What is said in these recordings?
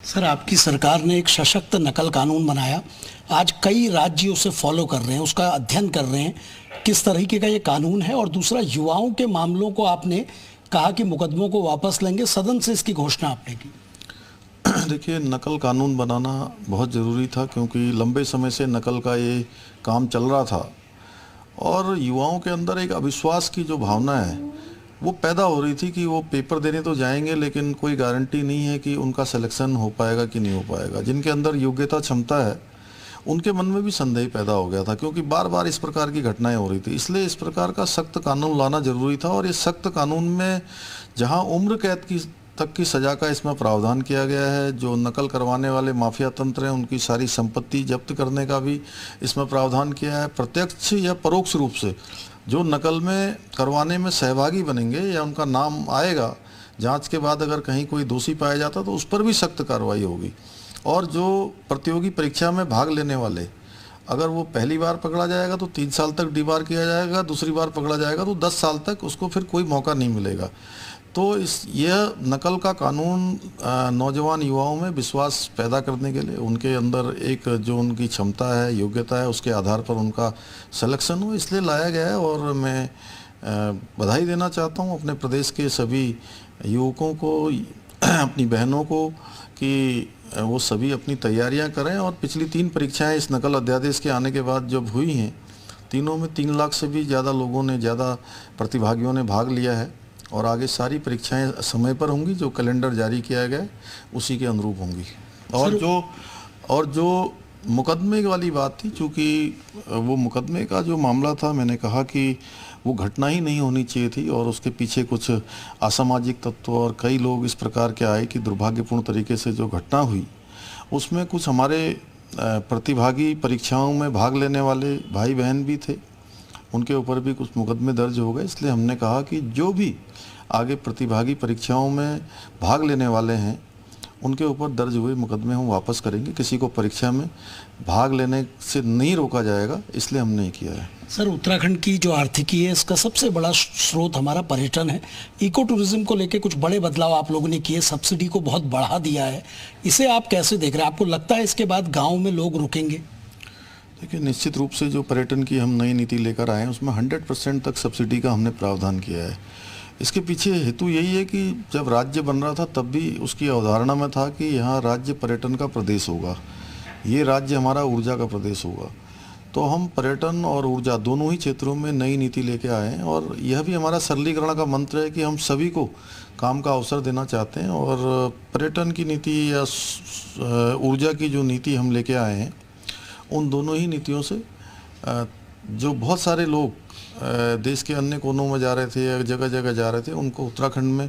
Sir, आपकी सरकार ने एक सशक्त नकल कानून बनाया। आज कई राज्य उसे फॉलो कर रहे हैं, उसका अध्ययन कर रहे हैं किस तरीके का ये कानून है। और दूसरा, युवाओं के मामलों को आपने कहा कि मुकदमों को वापस लेंगे, सदन से इसकी घोषणा आपने की। देखिए, नकल कानून बनाना बहुत ज़रूरी था क्योंकि लंबे समय से नकल का ये काम चल रहा था और युवाओं के अंदर एक अविश्वास की जो भावना है वो पैदा हो रही थी कि वो पेपर देने तो जाएंगे लेकिन कोई गारंटी नहीं है कि उनका सिलेक्शन हो पाएगा कि नहीं हो पाएगा। जिनके अंदर योग्यता क्षमता है उनके मन में भी संदेह पैदा हो गया था क्योंकि बार बार इस प्रकार की घटनाएं हो रही थी। इसलिए इस प्रकार का सख्त कानून लाना जरूरी था और इस सख्त कानून में जहां उम्र कैद की तक की सज़ा का इसमें प्रावधान किया गया है, जो नकल करवाने वाले माफिया तंत्र हैं उनकी सारी संपत्ति जब्त करने का भी इसमें प्रावधान किया है। प्रत्यक्ष या परोक्ष रूप से जो नकल में करवाने में सहभागी बनेंगे या उनका नाम आएगा जांच के बाद, अगर कहीं कोई दोषी पाया जाता तो उस पर भी सख्त कार्रवाई होगी। और जो प्रतियोगी परीक्षा में भाग लेने वाले, अगर वो पहली बार पकड़ा जाएगा तो 3 साल तक डीबार किया जाएगा, दूसरी बार पकड़ा जाएगा तो 10 साल तक उसको फिर कोई मौका नहीं मिलेगा। तो यह नकल का कानून नौजवान युवाओं में विश्वास पैदा करने के लिए, उनके अंदर एक जो उनकी क्षमता है, योग्यता है, उसके आधार पर उनका सिलेक्शन हो, इसलिए लाया गया है। और मैं बधाई देना चाहता हूं अपने प्रदेश के सभी युवकों को, अपनी बहनों को, कि वो सभी अपनी तैयारियां करें। और पिछली 3 परीक्षाएं इस नकल अध्यादेश के आने के बाद जब हुई हैं, तीनों में 3 लाख से भी ज़्यादा लोगों ने, ज़्यादा प्रतिभागियों ने भाग लिया है। और आगे सारी परीक्षाएं समय पर होंगी, जो कैलेंडर जारी किया गया है उसी के अनुरूप होंगी। और जो मुकदमे वाली बात थी, चूँकि वो मुकदमे का जो मामला था, मैंने कहा कि वो घटना ही नहीं होनी चाहिए थी और उसके पीछे कुछ असामाजिक तत्व और कई लोग इस प्रकार के आए कि दुर्भाग्यपूर्ण तरीके से जो घटना हुई उसमें कुछ हमारे प्रतिभागी, परीक्षाओं में भाग लेने वाले भाई बहन भी थे, उनके ऊपर भी कुछ मुकदमे दर्ज हो गए। इसलिए हमने कहा कि जो भी आगे प्रतिभागी परीक्षाओं में भाग लेने वाले हैं उनके ऊपर दर्ज हुए मुकदमे हम वापस करेंगे। किसी को परीक्षा में भाग लेने से नहीं रोका जाएगा, इसलिए हमने ये किया है। सर, उत्तराखंड की जो आर्थिकी है, इसका सबसे बड़ा स्रोत हमारा पर्यटन है। इको टूरिज्म को लेकर कुछ बड़े बदलाव आप लोगों ने किए, सब्सिडी को बहुत बढ़ा दिया है, इसे आप कैसे देख रहे हैं? आपको लगता है इसके बाद गाँव में लोग रुकेंगे? देखिए, निश्चित रूप से जो पर्यटन की हम नई नीति लेकर आए हैं उसमें 100% तक सब्सिडी का हमने प्रावधान किया है। इसके पीछे हेतु यही है कि जब राज्य बन रहा था तब भी उसकी अवधारणा में था कि यहाँ राज्य पर्यटन का प्रदेश होगा, ये राज्य हमारा ऊर्जा का प्रदेश होगा। तो हम पर्यटन और ऊर्जा दोनों ही क्षेत्रों में नई नीति लेके आए हैं और यह भी हमारा सरलीकरण का मंत्र है कि हम सभी को काम का अवसर देना चाहते हैं। और पर्यटन की नीति या ऊर्जा की जो नीति हम लेके आए हैं, उन दोनों ही नीतियों से जो बहुत सारे लोग देश के अन्य कोनों में जा रहे थे या जगह जगह जा रहे थे, उनको उत्तराखंड में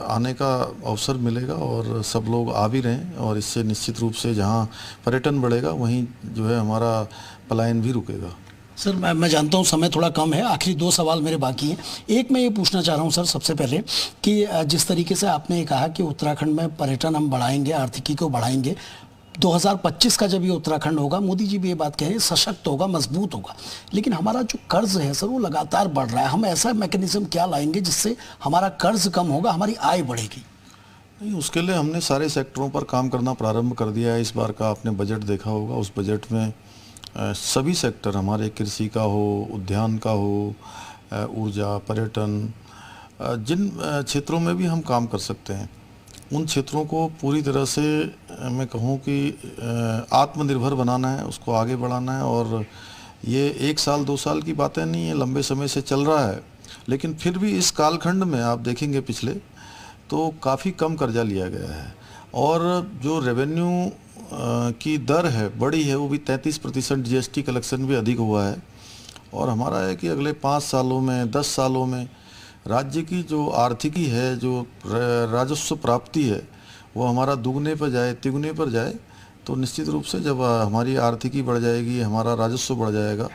आने का अवसर मिलेगा और सब लोग आ भी रहे हैं। और इससे निश्चित रूप से जहां पर्यटन बढ़ेगा वहीं जो है हमारा पलायन भी रुकेगा। सर, मैं जानता हूं समय थोड़ा कम है, आखिरी 2 सवाल मेरे बाकी हैं। एक मैं ये पूछना चाह रहा हूं सर, सबसे पहले कि जिस तरीके से आपने कहा कि उत्तराखंड में पर्यटन हम बढ़ाएंगे, आर्थिकी को बढ़ाएंगे, 2025 का जब ये उत्तराखंड होगा, मोदी जी भी ये बात कह रहे हैं, सशक्त होगा, मजबूत होगा। लेकिन हमारा जो कर्ज है सर, वो लगातार बढ़ रहा है। हम ऐसा मैकेनिज्म क्या लाएंगे जिससे हमारा कर्ज कम होगा, हमारी आय बढ़ेगी? नहीं, उसके लिए हमने सारे सेक्टरों पर काम करना प्रारंभ कर दिया है। इस बार का आपने बजट देखा होगा, उस बजट में सभी सेक्टर, हमारे कृषि का हो, उद्यान का हो, ऊर्जा, पर्यटन, जिन क्षेत्रों में भी हम काम कर सकते हैं उन क्षेत्रों को पूरी तरह से मैं कहूँ कि आत्मनिर्भर बनाना है, उसको आगे बढ़ाना है। और ये 1 साल 2 साल की बातें नहीं है, लंबे समय से चल रहा है। लेकिन फिर भी इस कालखंड में आप देखेंगे पिछले तो काफ़ी कम कर्जा लिया गया है और जो रेवेन्यू की दर है बढ़ी है, वो भी 33% जीएसटी कलेक्शन भी अधिक हुआ है। और हमारा है कि अगले 5 सालों में, 10 सालों में राज्य की जो आर्थिकी है, जो राजस्व प्राप्ति है, वो हमारा दुगने पर जाए, तिगुने पर जाए। तो निश्चित रूप से जब हमारी आर्थिकी बढ़ जाएगी, हमारा राजस्व बढ़ जाएगा,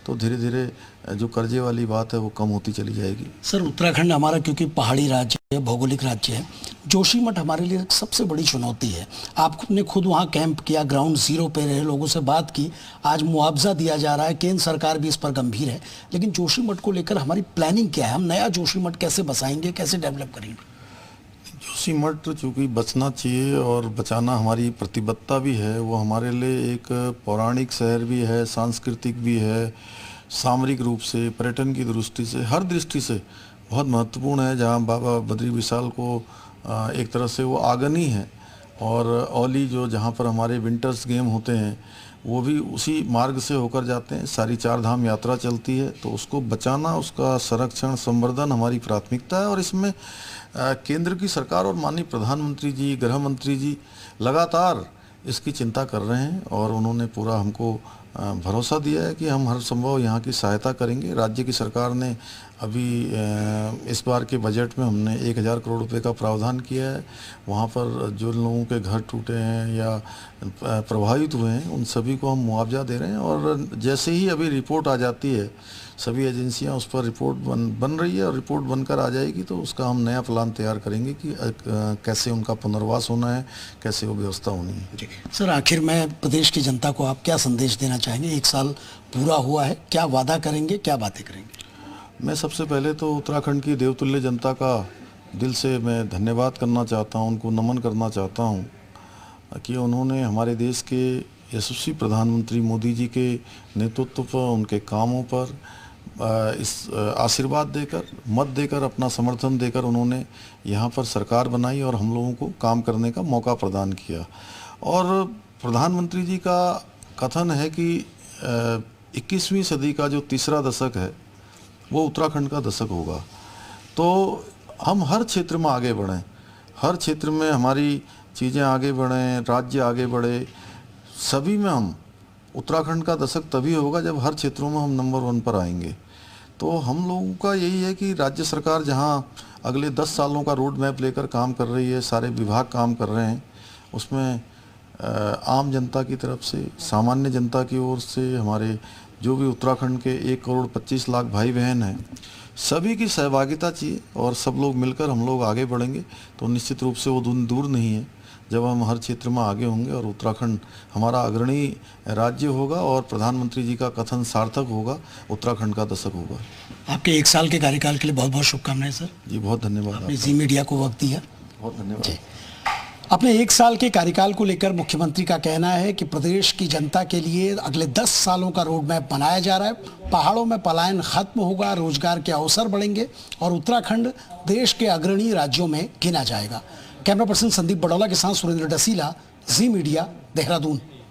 तो धीरे धीरे जो कर्जे वाली बात है वो कम होती चली जाएगी। सर, उत्तराखंड हमारा क्योंकि पहाड़ी राज्य है, भौगोलिक राज्य है, जोशीमठ हमारे लिए सबसे बड़ी चुनौती है। आपने खुद वहाँ कैंप किया, ग्राउंड जीरो पे रहे, लोगों से बात की, आज मुआवजा दिया जा रहा है, केंद्र सरकार भी इस पर गंभीर है। लेकिन जोशीमठ को लेकर हमारी प्लानिंग क्या है? हम नया जोशीमठ कैसे बसाएंगे, कैसे डेवलप करेंगे? जोशीमठ चूँकि बचना चाहिए और बचाना हमारी प्रतिबद्धता भी है, वो हमारे लिए एक पौराणिक शहर भी है, सांस्कृतिक भी है, सामरिक रूप से, पर्यटन की दृष्टि से, हर दृष्टि से बहुत महत्वपूर्ण है। जहाँ बाबा बद्री विशाल को एक तरह से वो आगनी है, और औली जो जहाँ पर हमारे विंटर्स गेम होते हैं वो भी उसी मार्ग से होकर जाते हैं। सारी चार धाम यात्रा चलती है, तो उसको बचाना, उसका संरक्षण संवर्धन हमारी प्राथमिकता है। और इसमें केंद्र की सरकार और माननीय प्रधानमंत्री जी, गृह मंत्री जी लगातार इसकी चिंता कर रहे हैं, और उन्होंने पूरा हमको भरोसा दिया है कि हम हर संभव यहाँ की सहायता करेंगे। राज्य की सरकार ने अभी इस बार के बजट में हमने 1000 करोड़ रुपए का प्रावधान किया है। वहाँ पर जो लोगों के घर टूटे हैं या प्रभावित हुए हैं उन सभी को हम मुआवजा दे रहे हैं, और जैसे ही अभी रिपोर्ट आ जाती है, सभी एजेंसियां उस पर रिपोर्ट बन रही है, और रिपोर्ट बनकर आ जाएगी तो उसका हम नया प्लान तैयार करेंगे कि कैसे उनका पुनर्वास होना है, कैसे वो व्यवस्था होनी है। जी सर, आखिर में प्रदेश की जनता को आप क्या संदेश देना चाहेंगे? 1 साल पूरा हुआ है, क्या वादा करेंगे, क्या बातें करेंगे? मैं सबसे पहले तो उत्तराखंड की देवतुल्य जनता का दिल से मैं धन्यवाद करना चाहता हूँ, उनको नमन करना चाहता हूँ कि उन्होंने हमारे देश के यशस्वी प्रधानमंत्री मोदी जी के नेतृत्व पर, उनके कामों पर इस आशीर्वाद देकर, मत देकर, अपना समर्थन देकर उन्होंने यहाँ पर सरकार बनाई और हम लोगों को काम करने का मौका प्रदान किया। और प्रधानमंत्री जी का कथन है कि 21वीं सदी का जो तीसरा दशक है वो उत्तराखंड का दशक होगा। तो हम हर क्षेत्र में आगे बढ़ें, हर क्षेत्र में हमारी चीज़ें आगे बढ़ें, राज्य आगे बढ़े, सभी में हम, उत्तराखंड का दशक तभी होगा जब हर क्षेत्रों में हम नंबर 1 पर आएंगे। तो हम लोगों का यही है कि राज्य सरकार जहां अगले 10 सालों का रोड मैप लेकर काम कर रही है, सारे विभाग काम कर रहे हैं, उसमें आम जनता की तरफ से, सामान्य जनता की ओर से, हमारे जो भी उत्तराखंड के 1 करोड़ 25 लाख भाई बहन हैं, सभी की सहभागिता चाहिए, और सब लोग मिलकर हम लोग आगे बढ़ेंगे तो निश्चित रूप से वो दूर नहीं है जब हम हर क्षेत्र में आगे होंगे और उत्तराखंड हमारा अग्रणी राज्य होगा और प्रधानमंत्री जी का कथन सार्थक होगा, उत्तराखंड का दशक होगा। आपके 1 साल के कार्यकाल के लिए बहुत बहुत शुभकामनाएं सर। जी बहुत धन्यवाद। आपने जी मीडिया को वक्त दिया, बहुत धन्यवाद जी। अपने 1 साल के कार्यकाल को लेकर मुख्यमंत्री का कहना है कि प्रदेश की जनता के लिए अगले 10 सालों का रोड मैप बनाया जा रहा है। पहाड़ों में पलायन खत्म होगा, रोजगार के अवसर बढ़ेंगे और उत्तराखंड देश के अग्रणी राज्यों में गिना जाएगा। कैमरा पर्सन संदीप बड़ौला के साथ सुरेंद्र डसीला, जी मीडिया, देहरादून।